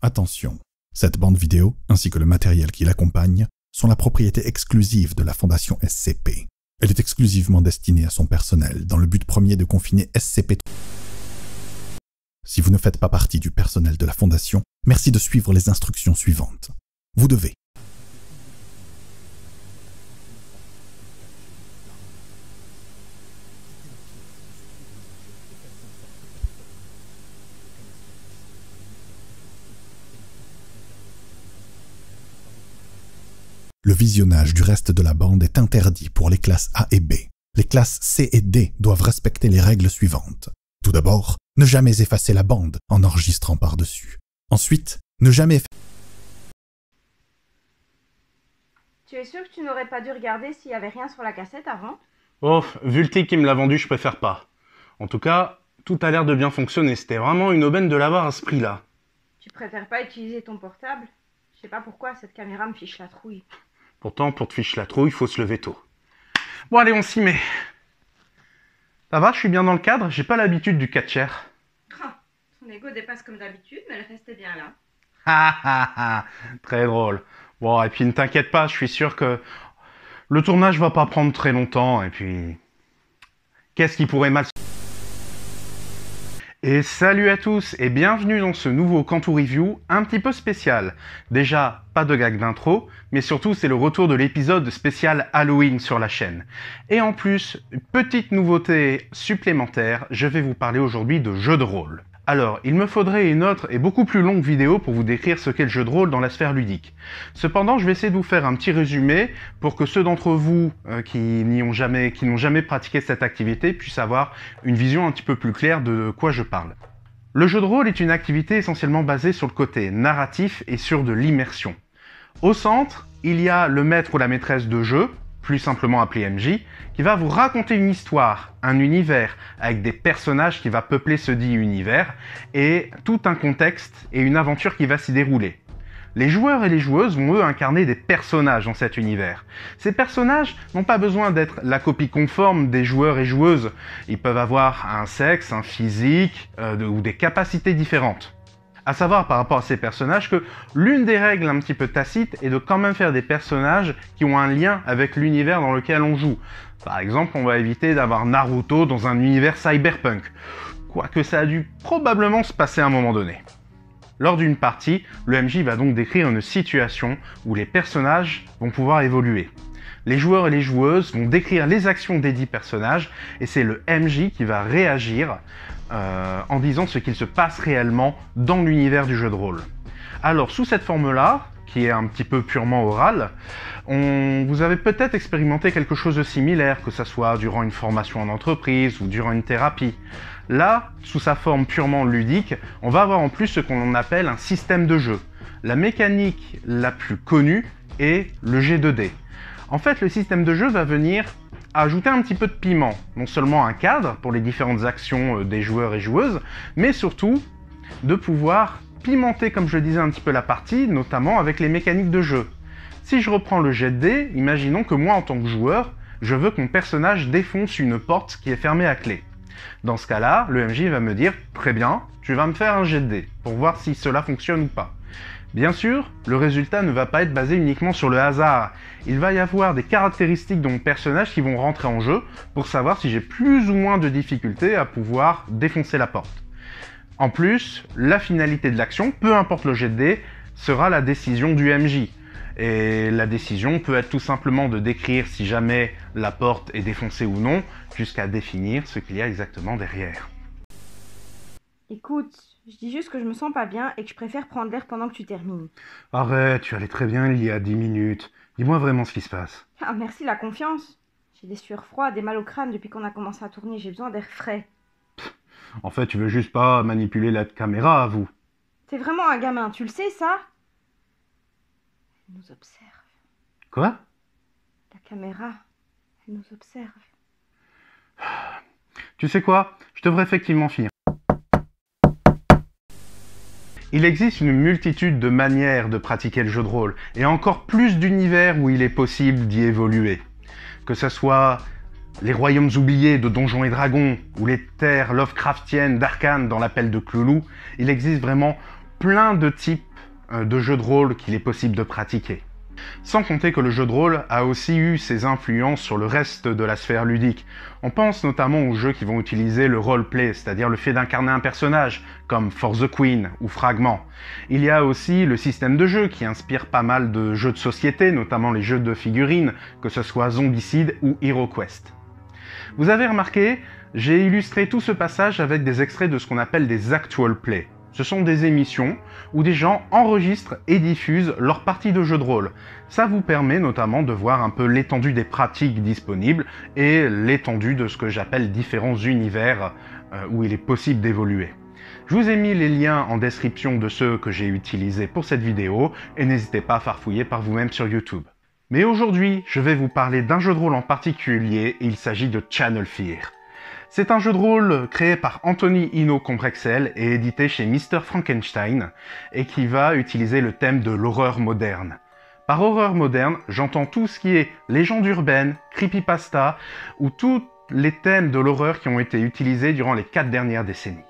Attention, cette bande vidéo, ainsi que le matériel qui l'accompagne, sont la propriété exclusive de la Fondation SCP. Elle est exclusivement destinée à son personnel, dans le but premier de confiner SCP. Si vous ne faites pas partie du personnel de la Fondation, merci de suivre les instructions suivantes. Vous devez Le visionnage du reste de la bande est interdit pour les classes A et B. Les classes C et D doivent respecter les règles suivantes. Tout d'abord, ne jamais effacer la bande en enregistrant par-dessus. Ensuite, ne jamais... Tu es sûr que tu n'aurais pas dû regarder s'il y avait rien sur la cassette avant? Oh, vu le type qui me l'a vendu, je préfère pas. En tout cas, tout a l'air de bien fonctionner. C'était vraiment une aubaine de l'avoir à ce prix-là. Tu préfères pas utiliser ton portable? Je sais pas pourquoi, cette caméra me fiche la trouille. Pourtant, pour te fiche la trouille, il faut se lever tôt. Bon, allez, on s'y met. Ça va, je suis bien dans le cadre, j'ai pas l'habitude du catcher. Ton ego dépasse comme d'habitude, mais le reste est bien là. Ha ha ha, très drôle. Bon, et puis ne t'inquiète pas, je suis sûr que le tournage va pas prendre très longtemps, et puis... Qu'est-ce qui pourrait mal... Et salut à tous et bienvenue dans ce nouveau Cantu Review un petit peu spécial. Déjà, pas de gag d'intro, mais surtout c'est le retour de l'épisode spécial Halloween sur la chaîne. Et en plus, petite nouveauté supplémentaire, je vais vous parler aujourd'hui de jeux de rôle. Alors, il me faudrait une autre et beaucoup plus longue vidéo pour vous décrire ce qu'est le jeu de rôle dans la sphère ludique. Cependant, je vais essayer de vous faire un petit résumé pour que ceux d'entre vous qui n'ont jamais pratiqué cette activité puissent avoir une vision un petit peu plus claire de quoi je parle. Le jeu de rôle est une activité essentiellement basée sur le côté narratif et sur de l'immersion. Au centre, il y a le maître ou la maîtresse de jeu, plus simplement appelé MJ, qui va vous raconter une histoire, un univers, avec des personnages qui va peupler ce dit univers, et tout un contexte et une aventure qui va s'y dérouler. Les joueurs et les joueuses vont eux incarner des personnages dans cet univers. Ces personnages n'ont pas besoin d'être la copie conforme des joueurs et joueuses. Ils peuvent avoir un sexe, un physique ou des capacités différentes. À savoir par rapport à ces personnages que l'une des règles un petit peu tacites est de quand même faire des personnages qui ont un lien avec l'univers dans lequel on joue. Par exemple, on va éviter d'avoir Naruto dans un univers cyberpunk, quoique ça a dû probablement se passer à un moment donné. Lors d'une partie, le MJ va donc décrire une situation où les personnages vont pouvoir évoluer. Les joueurs et les joueuses vont décrire les actions des dits personnages et c'est le MJ qui va réagir en disant ce qu'il se passe réellement dans l'univers du jeu de rôle. Alors, sous cette forme-là, qui est un petit peu purement orale, vous avez peut-être expérimenté quelque chose de similaire, que ce soit durant une formation en entreprise ou durant une thérapie. Là, sous sa forme purement ludique, on va avoir en plus ce qu'on appelle un système de jeu. La mécanique la plus connue est le G2D. En fait, le système de jeu va venir ajouter un petit peu de piment, non seulement un cadre pour les différentes actions des joueurs et joueuses, mais surtout de pouvoir pimenter, comme je le disais, un petit peu la partie, notamment avec les mécaniques de jeu. Si je reprends le jet de dés, imaginons que moi, en tant que joueur, je veux que mon personnage défonce une porte qui est fermée à clé. Dans ce cas-là, le MJ va me dire « Très bien, tu vas me faire un jet de dés pour voir si cela fonctionne ou pas ». Bien sûr, le résultat ne va pas être basé uniquement sur le hasard. Il va y avoir des caractéristiques de mon personnage qui vont rentrer en jeu pour savoir si j'ai plus ou moins de difficultés à pouvoir défoncer la porte. En plus, la finalité de l'action, peu importe le jet de dés, sera la décision du MJ. Et la décision peut être tout simplement de décrire si jamais la porte est défoncée ou non, jusqu'à définir ce qu'il y a exactement derrière. Écoute, je dis juste que je me sens pas bien et que je préfère prendre l'air pendant que tu termines. Arrête, tu allais très bien il y a 10 minutes. Dis-moi vraiment ce qui se passe. Ah, merci la confiance. J'ai des sueurs froides, des mal au crâne depuis qu'on a commencé à tourner, j'ai besoin d'air frais. En fait, tu veux juste pas manipuler la caméra, vous. T'es vraiment un gamin, tu le sais ça? Elle nous observe. Quoi? La caméra, elle nous observe. Tu sais quoi? Je devrais effectivement finir. Il existe une multitude de manières de pratiquer le jeu de rôle, et encore plus d'univers où il est possible d'y évoluer. Que ce soit les royaumes oubliés de Donjons et Dragons, ou les terres Lovecraftiennes d'Arcane dans l'appel de Cthulhu, il existe vraiment plein de types de jeux de rôle qu'il est possible de pratiquer. Sans compter que le jeu de rôle a aussi eu ses influences sur le reste de la sphère ludique. On pense notamment aux jeux qui vont utiliser le roleplay, c'est-à-dire le fait d'incarner un personnage, comme For the Queen ou Fragment. Il y a aussi le système de jeu qui inspire pas mal de jeux de société, notamment les jeux de figurines, que ce soit Zombicide ou HeroQuest. Vous avez remarqué, j'ai illustré tout ce passage avec des extraits de ce qu'on appelle des actual play. Ce sont des émissions où des gens enregistrent et diffusent leurs parties de jeux de rôle. Ça vous permet notamment de voir un peu l'étendue des pratiques disponibles et l'étendue de ce que j'appelle différents univers où il est possible d'évoluer. Je vous ai mis les liens en description de ceux que j'ai utilisés pour cette vidéo et n'hésitez pas à farfouiller par vous-même sur YouTube. Mais aujourd'hui, je vais vous parler d'un jeu de rôle en particulier et il s'agit de Channel Fear. C'est un jeu de rôle créé par Anthony Ino Comprexel et édité chez Mr. Frankenstein et qui va utiliser le thème de l'horreur moderne. Par horreur moderne, j'entends tout ce qui est légende urbaine, creepypasta ou tous les thèmes de l'horreur qui ont été utilisés durant les 4 dernières décennies.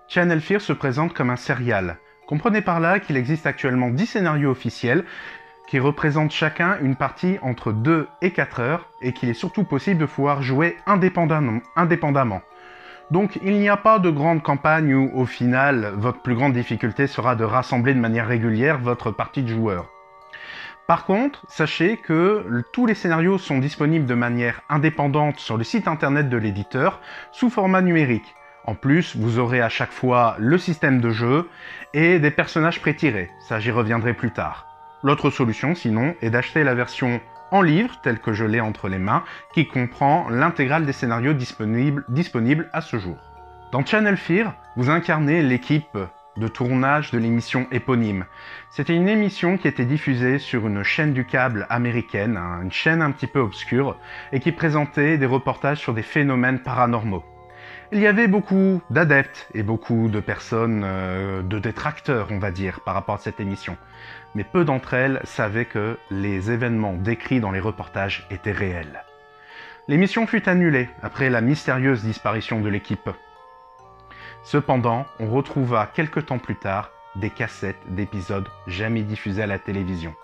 Channel Fear se présente comme un serial. Comprenez par là qu'il existe actuellement 10 scénarios officiels qui représentent chacun une partie entre 2 et 4 heures et qu'il est surtout possible de pouvoir jouer indépendamment. Donc il n'y a pas de grande campagne où au final votre plus grande difficulté sera de rassembler de manière régulière votre partie de joueurs. Par contre, sachez que tous les scénarios sont disponibles de manière indépendante sur le site internet de l'éditeur sous format numérique. En plus, vous aurez à chaque fois le système de jeu et des personnages pré-tirés. Ça, j'y reviendrai plus tard. L'autre solution, sinon, est d'acheter la version en livre, telle que je l'ai entre les mains, qui comprend l'intégrale des scénarios disponibles à ce jour. Dans Channel Fear, vous incarnez l'équipe de tournage de l'émission éponyme. C'était une émission qui était diffusée sur une chaîne du câble américaine, une chaîne un petit peu obscure, et qui présentait des reportages sur des phénomènes paranormaux. Il y avait beaucoup d'adeptes et beaucoup de personnes, de détracteurs, on va dire, par rapport à cette émission. Mais peu d'entre elles savaient que les événements décrits dans les reportages étaient réels. L'émission fut annulée après la mystérieuse disparition de l'équipe. Cependant, on retrouva quelques temps plus tard des cassettes d'épisodes jamais diffusés à la télévision.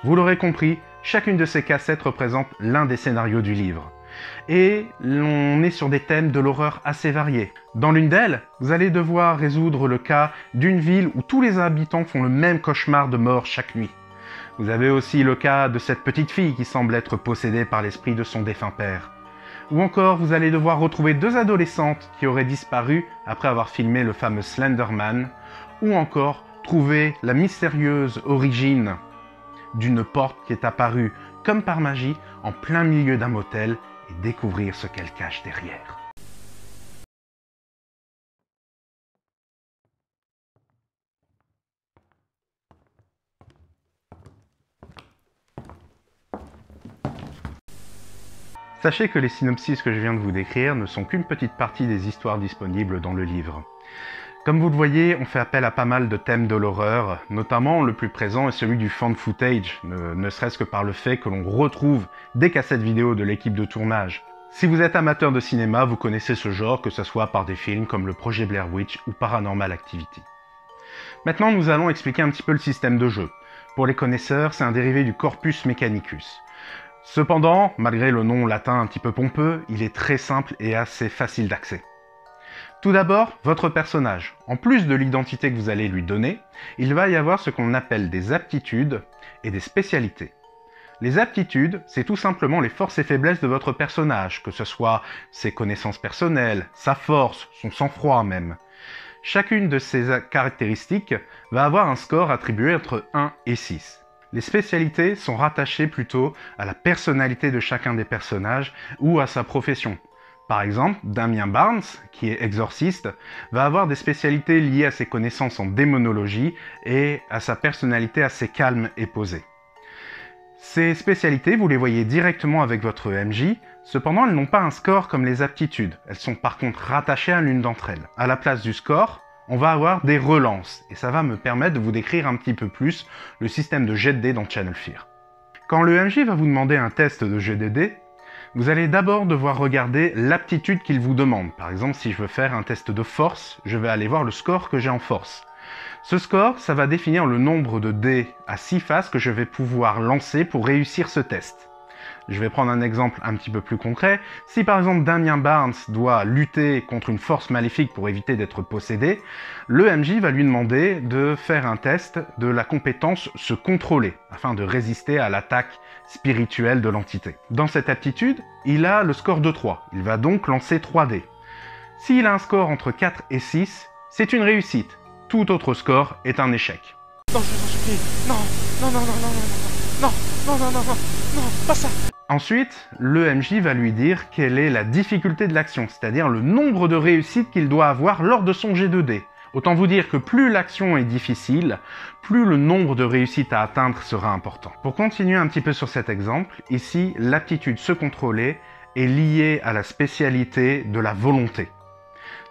Vous l'aurez compris, chacune de ces cassettes représente l'un des scénarios du livre. Et on est sur des thèmes de l'horreur assez variés. Dans l'une d'elles, vous allez devoir résoudre le cas d'une ville où tous les habitants font le même cauchemar de mort chaque nuit. Vous avez aussi le cas de cette petite fille qui semble être possédée par l'esprit de son défunt père. Ou encore, vous allez devoir retrouver 2 adolescentes qui auraient disparu après avoir filmé le fameux Slenderman. Ou encore, trouver la mystérieuse origine d'une porte qui est apparue comme par magie en plein milieu d'un motel et découvrir ce qu'elle cache derrière. Sachez que les synopsis que je viens de vous décrire ne sont qu'une petite partie des histoires disponibles dans le livre. Comme vous le voyez, on fait appel à pas mal de thèmes de l'horreur, notamment le plus présent est celui du found footage, ne serait-ce que par le fait que l'on retrouve des cassettes vidéo de l'équipe de tournage. Si vous êtes amateur de cinéma, vous connaissez ce genre, que ce soit par des films comme le projet Blair Witch ou Paranormal Activity. Maintenant, nous allons expliquer un petit peu le système de jeu. Pour les connaisseurs, c'est un dérivé du Corpus Mechanicus. Cependant, malgré le nom latin un petit peu pompeux, il est très simple et assez facile d'accès. Tout d'abord, votre personnage. En plus de l'identité que vous allez lui donner, il va y avoir ce qu'on appelle des aptitudes et des spécialités. Les aptitudes, c'est tout simplement les forces et faiblesses de votre personnage, que ce soit ses connaissances personnelles, sa force, son sang-froid même. Chacune de ces caractéristiques va avoir un score attribué entre 1 et 6. Les spécialités sont rattachées plutôt à la personnalité de chacun des personnages ou à sa profession. Par exemple, Damien Barnes, qui est exorciste, va avoir des spécialités liées à ses connaissances en démonologie et à sa personnalité assez calme et posée. Ces spécialités, vous les voyez directement avec votre EMJ, cependant elles n'ont pas un score comme les aptitudes, elles sont par contre rattachées à l'une d'entre elles. À la place du score, on va avoir des relances, et ça va me permettre de vous décrire un petit peu plus le système de jet de dés dans Channel Fear. Quand l'EMJ va vous demander un test de jet de dés, vous allez d'abord devoir regarder l'aptitude qu'il vous demande. Par exemple, si je veux faire un test de force, je vais aller voir le score que j'ai en force. Ce score, ça va définir le nombre de dés à 6 faces que je vais pouvoir lancer pour réussir ce test. Je vais prendre un exemple un petit peu plus concret. Si par exemple Damien Barnes doit lutter contre une force maléfique pour éviter d'être possédé, l'EMJ va lui demander de faire un test de la compétence se contrôler, afin de résister à l'attaque spirituelle de l'entité. Dans cette aptitude, il a le score de 3. Il va donc lancer 3 dés. S'il a un score entre 4 et 6, c'est une réussite. Tout autre score est un échec. Non, je vous en supplie. Non, non, non, non, non, non, non, non, non, non, non, non, non, pas ça. Ensuite, l'EMJ va lui dire quelle est la difficulté de l'action, c'est-à-dire le nombre de réussites qu'il doit avoir lors de son jet de dés. Autant vous dire que plus l'action est difficile, plus le nombre de réussites à atteindre sera important. Pour continuer un petit peu sur cet exemple, ici, l'aptitude se contrôler est liée à la spécialité de la volonté.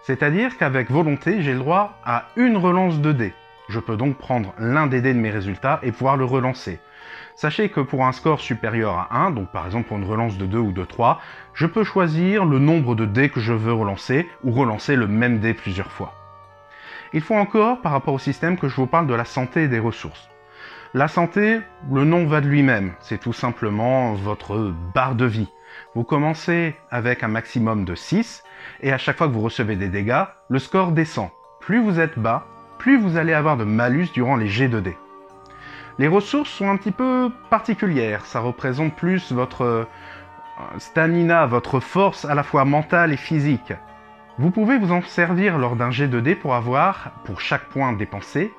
C'est-à-dire qu'avec volonté, j'ai le droit à une relance de dés. Je peux donc prendre l'un des dés de mes résultats et pouvoir le relancer. Sachez que pour un score supérieur à 1, donc par exemple pour une relance de 2 ou de 3, je peux choisir le nombre de dés que je veux relancer ou relancer le même dé plusieurs fois. Il faut encore, par rapport au système, que je vous parle de la santé et des ressources. La santé, le nom va de lui-même, c'est tout simplement votre barre de vie. Vous commencez avec un maximum de 6, et à chaque fois que vous recevez des dégâts, le score descend. Plus vous êtes bas, plus vous allez avoir de malus durant les jets de dés. Les ressources sont un petit peu particulières, ça représente plus votre stamina, votre force à la fois mentale et physique. Vous pouvez vous en servir lors d'un jet de dés pour avoir, pour chaque point dépensé,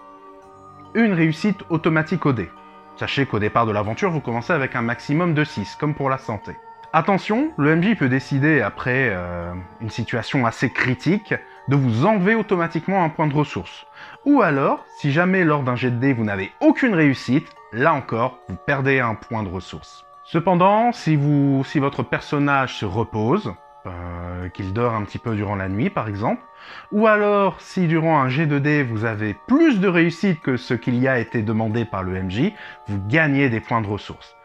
une réussite automatique au dé. Sachez qu'au départ de l'aventure, vous commencez avec un maximum de 6, comme pour la santé. Attention, le MJ peut décider, après une situation assez critique, de vous enlever automatiquement un point de ressource. Ou alors, si jamais lors d'un jet de dés vous n'avez aucune réussite, là encore, vous perdez un point de ressource. Cependant, si votre personnage se repose, qu'il dort un petit peu durant la nuit par exemple, ou alors si durant un jet de dés vous avez plus de réussite que ce qu'il y a été demandé par le MJ, vous gagnez des points de ressources.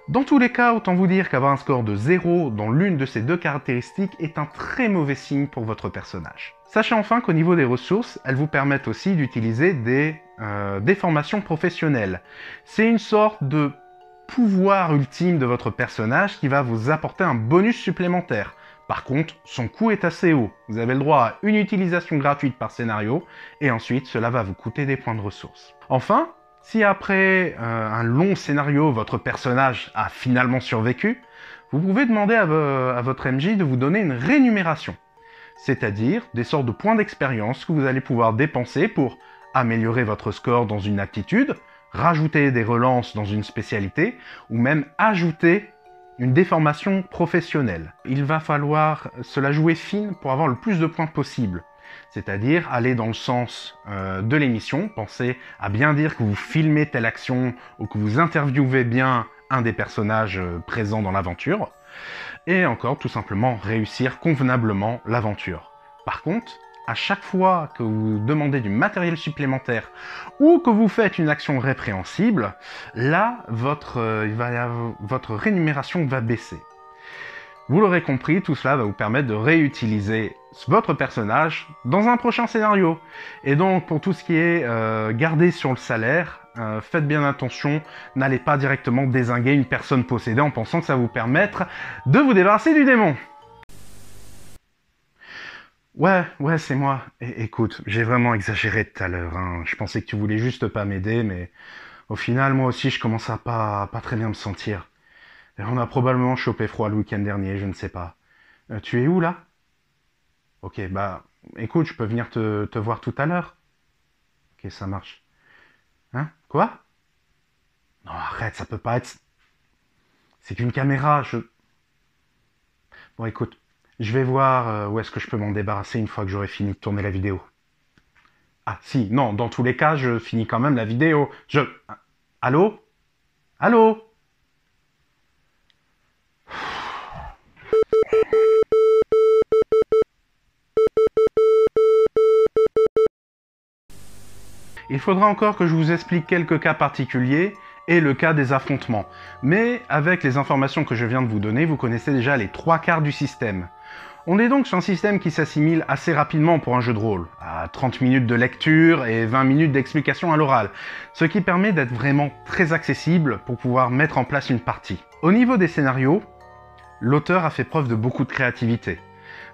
Dans tous les cas, autant vous dire qu'avoir un score de 0 dans l'une de ces deux caractéristiques est un très mauvais signe pour votre personnage. Sachez enfin qu'au niveau des ressources, elles vous permettent aussi d'utiliser des formations professionnelles. C'est une sorte de pouvoir ultime de votre personnage qui va vous apporter un bonus supplémentaire. Par contre, son coût est assez haut. Vous avez le droit à une utilisation gratuite par scénario, et ensuite cela va vous coûter des points de ressources. Enfin, si après un long scénario, votre personnage a finalement survécu, vous pouvez demander à votre MJ de vous donner une rémunération. C'est-à-dire des sortes de points d'expérience que vous allez pouvoir dépenser pour améliorer votre score dans une aptitude, rajouter des relances dans une spécialité, ou même ajouter une déformation professionnelle. Il va falloir se la jouer fine pour avoir le plus de points possible. C'est-à-dire aller dans le sens de l'émission, pensez à bien dire que vous filmez telle action ou que vous interviewez bien un des personnages présents dans l'aventure, et encore tout simplement réussir convenablement l'aventure. Par contre, à chaque fois que vous demandez du matériel supplémentaire ou que vous faites une action répréhensible, là, votre rémunération va baisser. Vous l'aurez compris, tout cela va vous permettre de réutiliser votre personnage dans un prochain scénario. Et donc, pour tout ce qui est gardé sur le salaire, faites bien attention, n'allez pas directement dézinguer une personne possédée en pensant que ça va vous permettre de vous débarrasser du démon. Ouais, c'est moi. Écoute, j'ai vraiment exagéré tout à l'heure, hein. Je pensais que tu voulais juste pas m'aider, mais au final, moi aussi, je commence à pas très bien me sentir. Et on a probablement chopé froid le week-end dernier, je ne sais pas. Tu es où, là? Ok, bah, écoute, je peux venir te voir tout à l'heure. Ok, ça marche. Hein? Quoi? Non, arrête, ça peut pas être... C'est qu'une caméra, Bon, écoute, Je vais voir où est-ce que je peux m'en débarrasser une fois que j'aurai fini de tourner la vidéo. Ah si, non, dans tous les cas, je finis quand même la vidéo. Allô? Allô? Il faudra encore que je vous explique quelques cas particuliers et le cas des affrontements. Mais avec les informations que je viens de vous donner, vous connaissez déjà les 3/4 du système. On est donc sur un système qui s'assimile assez rapidement pour un jeu de rôle, à 30 minutes de lecture et 20 minutes d'explication à l'oral, ce qui permet d'être vraiment très accessible pour pouvoir mettre en place une partie. Au niveau des scénarios, l'auteur a fait preuve de beaucoup de créativité.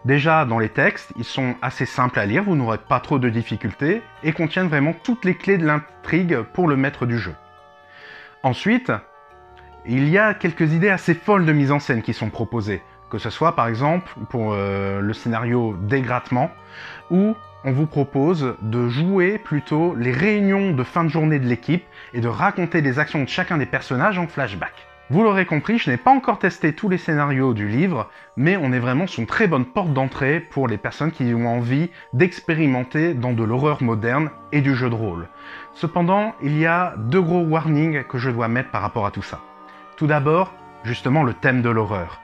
Déjà, dans les textes, ils sont assez simples à lire, vous n'aurez pas trop de difficultés, et contiennent vraiment toutes les clés de l'intrigue pour le maître du jeu. Ensuite, il y a quelques idées assez folles de mise en scène qui sont proposées, que ce soit par exemple pour le scénario Dégrattement, où on vous propose de jouer plutôt les réunions de fin de journée de l'équipe et de raconter les actions de chacun des personnages en flashback. Vous l'aurez compris, je n'ai pas encore testé tous les scénarios du livre, mais on est vraiment sur une très bonne porte d'entrée pour les personnes qui ont envie d'expérimenter dans de l'horreur moderne et du jeu de rôle. Cependant, il y a 2 gros warnings que je dois mettre par rapport à tout ça. Tout d'abord, justement le thème de l'horreur.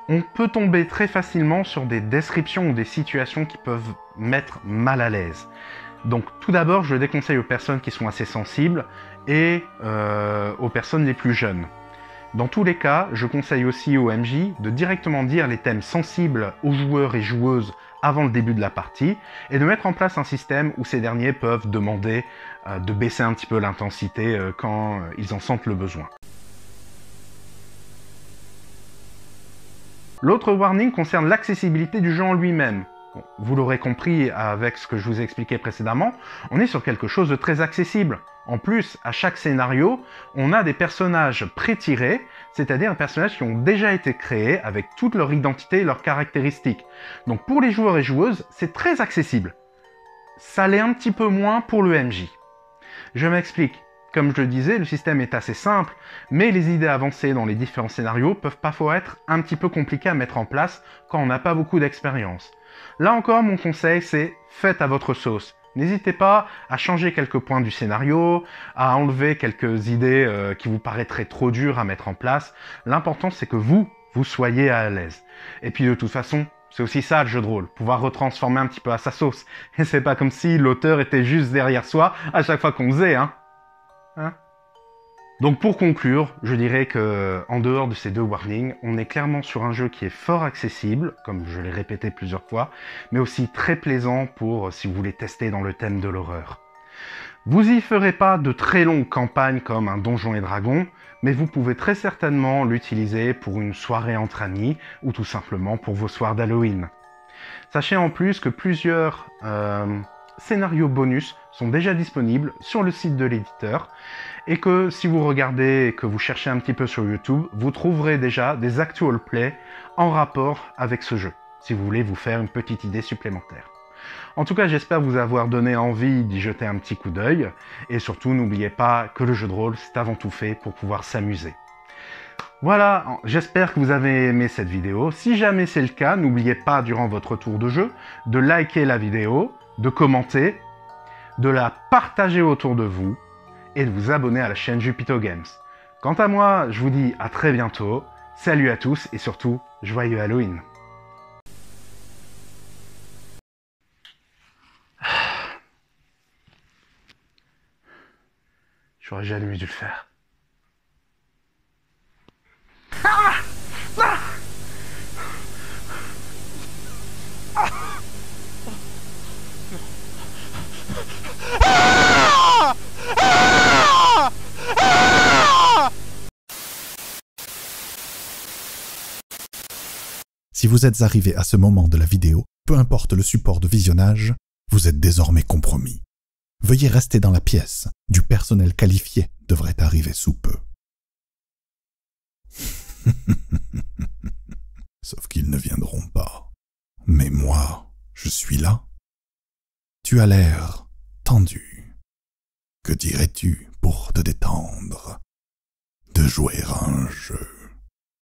On peut tomber très facilement sur des descriptions ou des situations qui peuvent mettre mal à l'aise. Donc tout d'abord, je déconseille aux personnes qui sont assez sensibles et aux personnes les plus jeunes. Dans tous les cas, je conseille aussi aux MJ de directement dire les thèmes sensibles aux joueurs et joueuses avant le début de la partie et de mettre en place un système où ces derniers peuvent demander de baisser un petit peu l'intensité quand ils en sentent le besoin. L'autre warning concerne l'accessibilité du jeu en lui-même. Bon, vous l'aurez compris avec ce que je vous ai expliqué précédemment, on est sur quelque chose de très accessible. En plus, à chaque scénario, on a des personnages pré-tirés, c'est-à-dire des personnages qui ont déjà été créés avec toute leur identité et leurs caractéristiques. Donc pour les joueurs et joueuses, c'est très accessible. Ça l'est un petit peu moins pour le MJ. Je m'explique. Comme je le disais, le système est assez simple, mais les idées avancées dans les différents scénarios peuvent parfois être un petit peu compliquées à mettre en place quand on n'a pas beaucoup d'expérience. Là encore, mon conseil, c'est faites à votre sauce. N'hésitez pas à changer quelques points du scénario, à enlever quelques idées qui vous paraîtraient trop dures à mettre en place. L'important, c'est que vous soyez à l'aise. Et puis de toute façon, c'est aussi ça le jeu de rôle, pouvoir retransformer un petit peu à sa sauce. Et c'est pas comme si l'auteur était juste derrière soi à chaque fois qu'on faisait, hein. Donc pour conclure, je dirais que en dehors de ces 2 warnings, on est clairement sur un jeu qui est fort accessible, comme je l'ai répété plusieurs fois, mais aussi très plaisant pour si vous voulez tester dans le thème de l'horreur. Vous y ferez pas de très longues campagnes comme un Donjons et Dragons, mais vous pouvez très certainement l'utiliser pour une soirée entre amis ou tout simplement pour vos soirs d'Halloween. Sachez en plus que plusieurs scénarios bonus sont déjà disponibles sur le site de l'éditeur et que si vous regardez et que vous cherchez un petit peu sur YouTube, vous trouverez déjà des actual play en rapport avec ce jeu, si vous voulez vous faire une petite idée supplémentaire. En tout cas, j'espère vous avoir donné envie d'y jeter un petit coup d'œil et surtout, n'oubliez pas que le jeu de rôle, c'est avant tout fait pour pouvoir s'amuser. Voilà, j'espère que vous avez aimé cette vidéo. Si jamais c'est le cas, n'oubliez pas durant votre tour de jeu de liker la vidéo, de commenter, de la partager autour de vous et de vous abonner à la chaîne Jupito Games. Quant à moi, je vous dis à très bientôt, salut à tous et surtout, joyeux Halloween. J'aurais jamais dû le faire. Si vous êtes arrivé à ce moment de la vidéo, peu importe le support de visionnage, vous êtes désormais compromis. Veuillez rester dans la pièce, du personnel qualifié devrait arriver sous peu. Sauf qu'ils ne viendront pas. Mais moi, je suis là. Tu as l'air tendu. Que dirais-tu pour te détendre, de jouer à un jeu ?